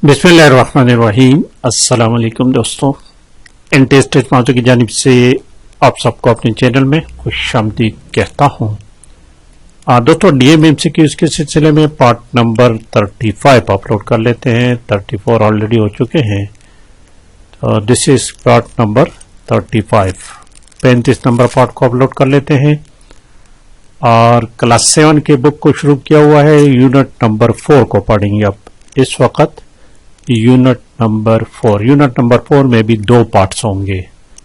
बिस्मिल्लाहिर्रहमानिर्रहीम। अस्सलाम वालेकुम दोस्तों, टेस्ट माउसो की जानिब से आप सबको अपने चैनल में खुशामदीद कहता हूँ। दोस्तों, डीएम एमसीक्यूज के सिलसिले में पार्ट नंबर 35 अपलोड कर लेते हैं। 34 ऑलरेडी हो चुके हैं, तो this is part number 35। 35 number part को अपलोड कर लेते हैं और क्लास 7 के बुक को शुरू किया हुआ है। यूनिट नंबर 4 को पढ़ेंगे अब इस वक्त। यूनिट नंबर 4 में भी 2 पार्ट्स होंगे।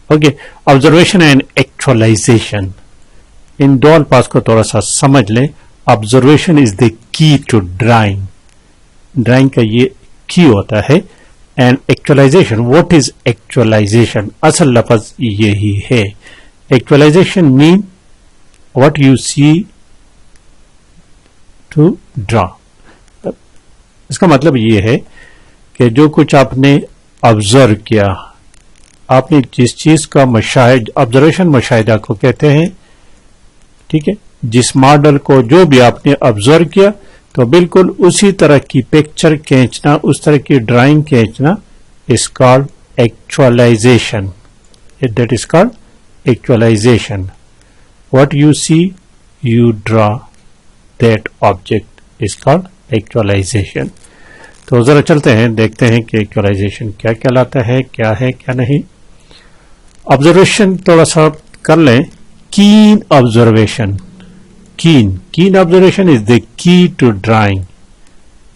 ओके, ऑब्जर्वेशन एंड एक्चुअलाइजेशन, इन 2 अल्फाज को थोड़ा सा समझ लें। Observation is the key to drawing, drawing का ये की होता है। And actualization, what is actualization? असल लफ्ज यही है। Actualization mean what you see to draw. इसका मतलब ये है कि जो कुछ आपने ऑब्जर्व किया, आपने जिस चीज का ऑब्जर्वेशन मुशाहिदा को कहते हैं, ठीक है। जिस मॉडल को जो भी आपने ऑब्जर्व किया, तो बिल्कुल उसी तरह की पिक्चर खींचना, उस तरह की ड्राइंग खींचना is called actualization. That is called actualization. What you see you draw, that object is called actualization. तो जरा चलते हैं, देखते हैं कि एक्चुअलाइजेशन क्या कहलाता है, क्या है क्या नहीं। ऑब्जर्वेशन थोड़ा सा कर लें। Keen observation, keen observation is the key to drawing.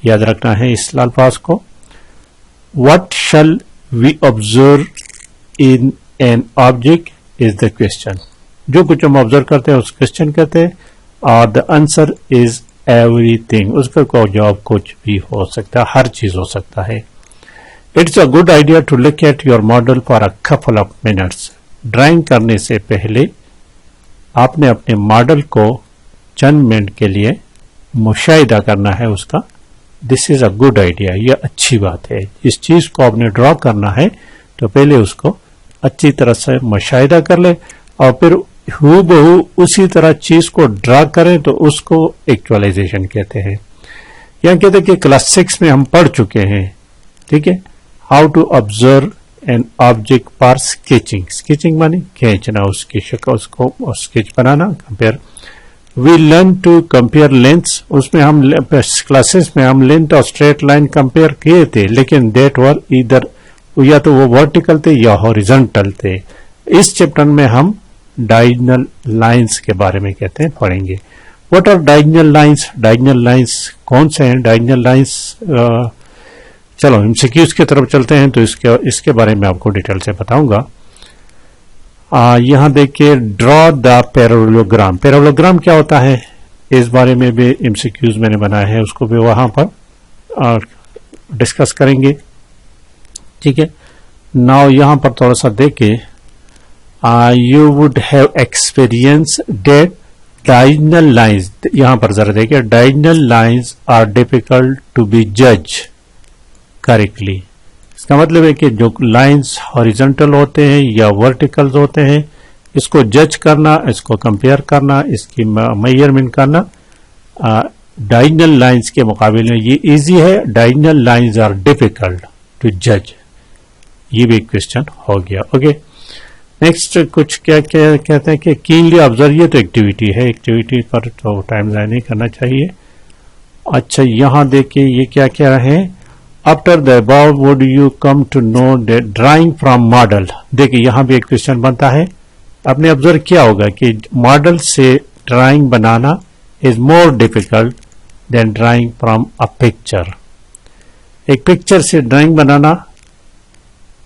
याद रखना है इस अल्फाज को। What shall we observe in an object is the question. जो कुछ हम ऑब्जर्व करते हैं उस क्वेश्चन कहते हैं, और द आंसर इज एवरीथिंग। उसका कोई जवाब कुछ भी हो सकता है, हर चीज हो सकता है। It's a good idea to look at your model for a couple of minutes. Drawing करने से पहले आपने अपने मॉडल को चंद मिनट के लिए मुशाहिदा करना है उसका। This is a good idea, यह अच्छी बात है। इस चीज को आपने ड्रॉ करना है तो पहले उसको अच्छी तरह से मुशाहिदा कर ले और फिर हूबहू उसी तरह चीज को ड्रा करें, तो उसको एक्चुअलाइजेशन कहते हैं। यहां कहते हैं कि क्लास 6 में हम पढ़ चुके हैं, ठीक है, how to observe an object for sketching. Sketching माने खींचना, उसकी शक्ल, उसको स्केच बनाना, compare. We learn to compare lengths. उसमें हम क्लासेस में हम लेंथ और स्ट्रेट लाइन कंपेयर किए थे, लेकिन देट वर इधर या तो वो वर्टिकल थे या हॉरिजॉन्टल थे। इस चैप्टर में हम डायगोनल लाइंस के बारे में कहते हैं, पढ़ेंगे। What are diagonal lines? Diagonal lines कौन से हैं? डायगोनल लाइंस, चलो एमसीक्यूज की तरफ चलते हैं तो इसके बारे में आपको डिटेल से बताऊंगा। यहां देखिए, ड्रॉ द पैरेललोग्राम। पैरेललोग्राम क्या होता है, इस बारे में भी एमसीक्यूज मैंने बनाया है, उसको भी वहां पर डिस्कस करेंगे, ठीक है। नाउ यहां पर थोड़ा सा देखिए, you would have experienced that diagonal lines, यहां पर जरा देखिए, diagonal lines are difficult to be judged correctly। इसका मतलब है कि जो लाइंस हॉरिजॉन्टल होते हैं या वर्टिकल होते हैं, इसको जज करना, इसको कंपेयर करना, इसकी मेजरमेंट करना डायगोनल लाइंस के मुकाबले में ये इजी है। Diagonal lines are difficult to जज, ये भी क्वेश्चन हो गया। ओके, नेक्स्ट कुछ क्या कहते हैं कि कीनली ऑब्जर्व, ये तो एक्टिविटी है, एक्टिविटी पर तो टाइम ज़ाया नहीं करना चाहिए। अच्छा, यहां देखिए ये क्या क्या है। After the above would you come to know the drawing from model. देखिए यहां भी एक क्वेश्चन बनता है। आपने ऑब्जर्व किया होगा कि मॉडल से ड्राइंग बनाना is more difficult than drawing from a picture. एक पिक्चर से ड्राइंग बनाना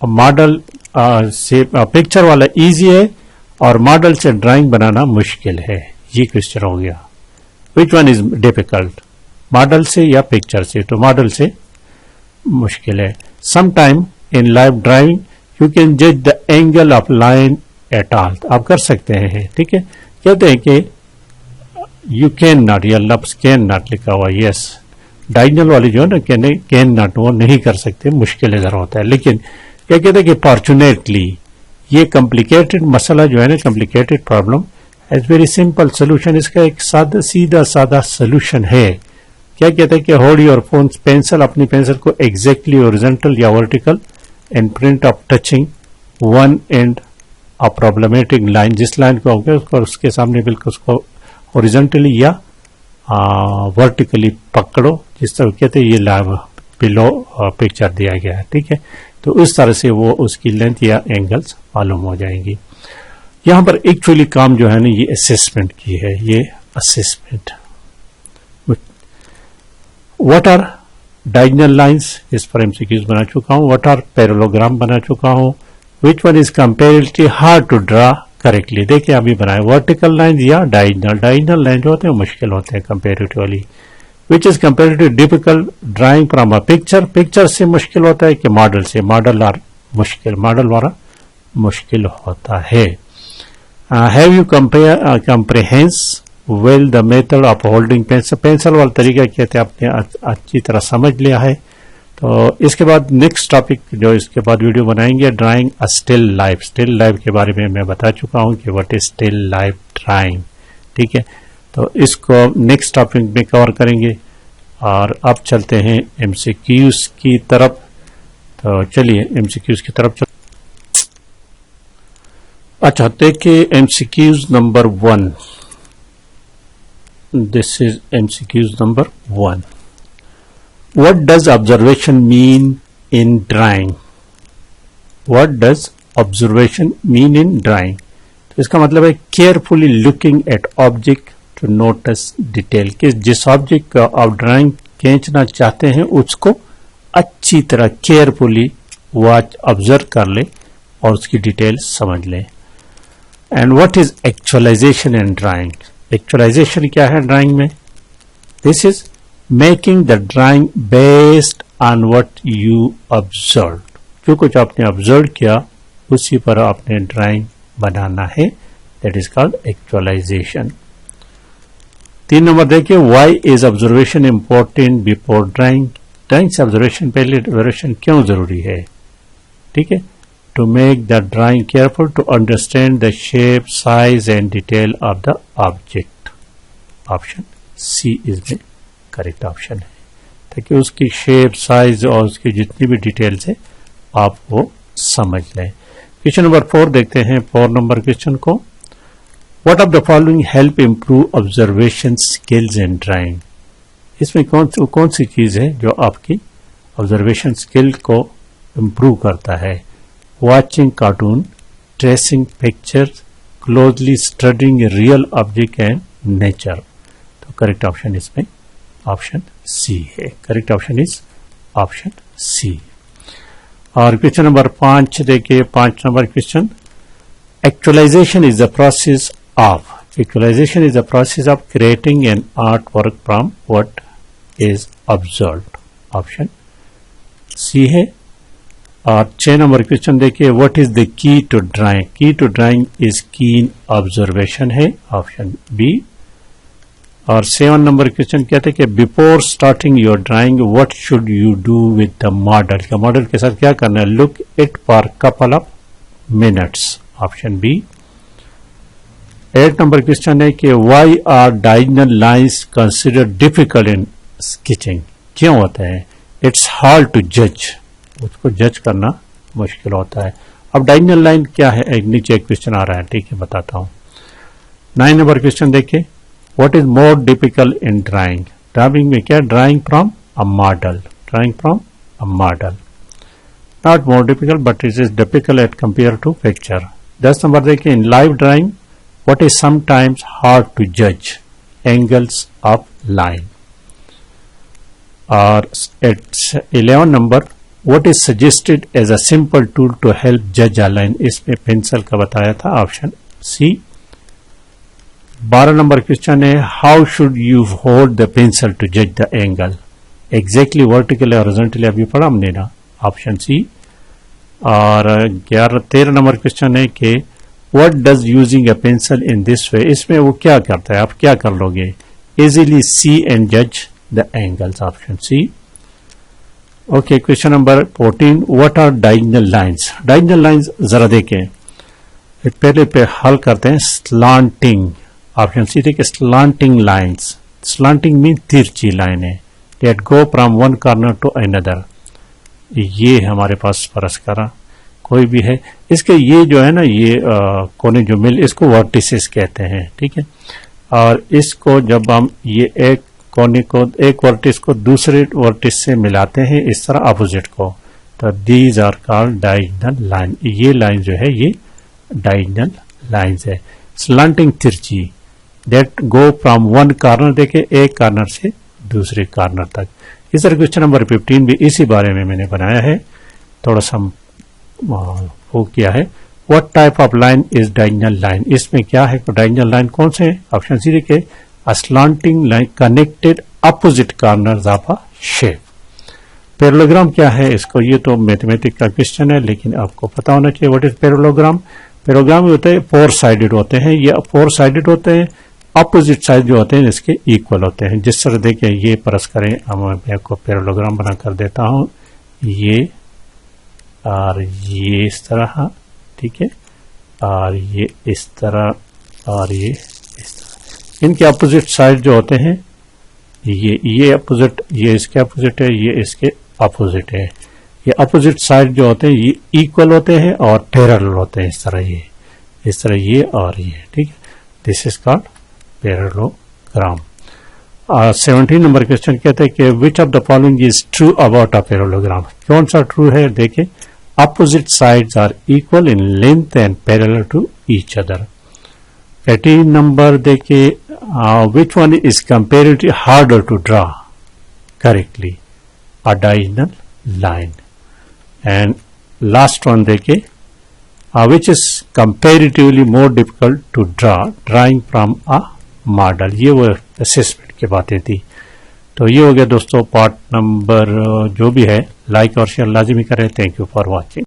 मॉडल से पिक्चर वाला इजी है और मॉडल से ड्राइंग बनाना मुश्किल है। ये क्वेश्चन हो गया, which one is difficult, model से या पिक्चर से? तो मॉडल से मुश्किल है। Some time in live driving you can जज the angle of line at all. आप कर सकते हैं, ठीक है। कहते हैं कि यू कैन नॉट, या लफ्ज कैन नॉट लिखा हुआ, यस, डायगोनल वाली जो है ना, कैन नॉट, वो नहीं कर सकते, मुश्किल इधर होता है। लेकिन क्या कहते हैं कि फॉर्चुनेटली ये कॉम्प्लिकेटेड मसला जो है ना, complicated problem, is very simple solution. इसका एक सीधा सादा सोल्यूशन है। क्या कहते हैं कि होल्ड योर फोन पेंसिल, अपनी पेंसिल को एग्जैक्टली हॉरिजॉन्टल या vertical and print of touching one and a problematic line, जिस लाइन को होगा उसको उसके सामने बिल्कुल उसको हॉरिजॉन्टली या वर्टिकली पकड़ो, जिस तरह कहते हैं ये लाइव बिलो पिक्चर दिया गया है, ठीक है। तो उस तरह से वो उसकी लेंथ या एंगल्स मालूम हो जाएंगी। यहां पर एक्चुअली काम जो है ना ये असेसमेंट की है, ये assessment. What are diagonal lines, इस पर एमसीक्यूज बना चुका हूं। व्हाट आर पैरेललोग्राम बना चुका हूं। Which one is comparatively hard to draw correctly, देखिए अभी बनाए वर्टिकल लाइन या डायगोनल। डायगोनल लाइन जो होते हैं मुश्किल होते हैं comparatively. Which is comparatively difficult drawing from a picture, picture से मुश्किल होता है कि मॉडल से, मॉडल आर मुश्किल, मॉडल वाला मुश्किल होता है। Have you comprehends well the method of holding pencil, pencil वाला तरीका कहते हैं आपने अच्छी तरह समझ लिया है। तो इसके बाद नेक्स्ट टॉपिक जो इसके बाद वीडियो बनाएंगे, ड्राइंग अ स्टिल लाइफ। स्टिल लाइफ के बारे में मैं बता चुका हूं कि what is still life drawing, ठीक है। तो इसको नेक्स्ट टॉपिक में कवर करेंगे। और अब चलते हैं एमसीक्यूज की तरफ। तो चलिए एमसीक्यूज की तरफ चल। अच्छा देखिए MCQs number 1, this is MCQs number 1। What does observation mean in drawing? What does observation mean in drawing? तो इसका मतलब है carefully looking at object to notice detail, कि जिस ऑब्जेक्ट का आप ड्राइंग खींचना चाहते हैं उसको अच्छी तरह केयरफुली वॉच ऑब्जर्व कर ले और उसकी डिटेल समझ ले। And what is actualization in drawing, actualization क्या है ड्राइंग में? This is making the drawing based on what you observe, जो कुछ आपने ऑब्जर्व किया उसी पर आपने ड्राइंग बनाना है, that is called actualization. 3 number देखिए, why is observation important before drawing, drawing से ऑब्जर्वेशन पहले ऑब्जर्वेशन क्यों जरूरी है, ठीक है। To make the drawing careful to understand the shape size and detail of the object, option C इसमें correct option है, ताकि उसकी शेप साइज और उसकी जितनी भी डिटेल्स है आप वो समझ लें। क्वेश्चन नंबर 4 देखते हैं, 4 नंबर क्वेश्चन को। What of the following help improve observation skills in drawing, इसमें कौन सी चीज है जो आपकी ऑब्जर्वेशन स्किल को इम्प्रूव करता है? Watching cartoon, tracing pictures, closely studying real object and nature. तो करेक्ट ऑप्शन इसमें ऑप्शन सी है, correct option is option C. और क्वेश्चन नंबर 5 देखिए, 5 number question. Actualization is the process of, actualization is the process of creating an art work from what is observed, option C है। और 6 number question देखिए, what is the key to drawing, key to drawing is keen observation है, option B. और 7 number question कहते हैं कि before starting your drawing what should you do with the model, का model के साथ क्या करना है? Look it for couple of minutes, option B. 8 number question है कि why are diagonal lines considered difficult in sketching, क्यों होता है? इट्स हार्ड टू जज, उसको जज करना मुश्किल होता है। अब डायगोनल लाइन क्या है, एक नीचे एक क्वेश्चन आ रहा है, ठीक है बताता हूं। 9 नंबर क्वेश्चन देखिए, what is more difficult in drawing, drawing में क्या? Drawing from a model, drawing from a model, not more difficult but it is difficult at compare to picture. 10 number देखिए, in live drawing what is sometimes hard to जज, angles of line. और 11 number, what is suggested as a simple tool to help जज a line, इसमें pencil का बताया था, option C. 12 number question है, how should you hold the pencil to जज the angle, exactly vertical horizontally अभी पढ़ा हमने ना, ऑप्शन सी। और 13 नंबर क्वेश्चन है कि what does using a pencil in this way, इसमें वो क्या करता है, आप क्या कर लोगे? इजीली सी एंड जज the angles, option C. Okay, question number 14, what are diagonal lines, diagonal lines जरा देखें, पहले पे हल करते हैं। स्लांटिंग, ऑप्शन सी देखिए, स्लांटिंग लाइंस, स्लांटिंग मीन तिरछी लाइनें, that go from one corner to another. ये हमारे पास फर्ज करा कोई भी है, इसके ये जो है ना, ये कोने जो मिल, इसको वर्टिसेस कहते हैं, ठीक है। और इसको जब हम ये एक कोने को, एक वर्टिस को दूसरे वर्टिस से मिलाते हैं इस तरह अपोजिट को, तो these are called diagonal line. ये लाइन जो है ये डायगोनल लाइंस है। स्लैंटिंग तिरछी, that go from one corner, देखे एक कॉर्नर से दूसरे कॉर्नर तक। इस तरह क्वेश्चन नंबर 15 भी इसी बारे में मैंने बनाया है, थोड़ा सा वो किया है। What type of line is diagonal line, इसमें क्या है डायगोनल लाइन कौन से है? ऑप्शन सी देखिए, a slanting line connected opposite corners of a shape. Parallelogram क्या है इसको, ये तो मैथमेटिक्स का क्वेश्चन है लेकिन आपको पता होना चाहिए व्हाट इज पैरेललोग्राम। पैरेललोग्राम होते हैं फोर साइडेड होते हैं, ये फोर साइडेड होते हैं, अपोजिट साइड जो होते हैं इसके इक्वल होते हैं। जिस तरह देखिए ये परस करें, मैं आपको पैरेललोग्राम बना कर देता हूं, ये और ये इस तरह, ठीक है, और ये इस तरह और ये इस तरह। इनके अपोजिट साइड जो होते हैं ये अपोजिट, ये इसके अपोजिट है, ये इसके अपोजिट है। ये अपोजिट साइड जो होते हैं ये इक्वल होते हैं और पैरेलल होते हैं, इस तरह ये, इस तरह ये और ये, ठीक है। This is called parallelogram. 17 number question कहते हैं कि which of the following is true about a parallelogram, कौन सा ट्रू है? देखिए, opposite sides are equal in length and parallel to each other। 18 number देखिए, which one is comparatively harder to draw correctly, a diagonal line। and last one देखिए, which is comparatively more difficult to draw drawing from a model। ये वो assessment की बातें थी। तो ये हो गया दोस्तों पार्ट नंबर जो भी है, लाइक और शेयर लाजिमी करें। Thank you for watching.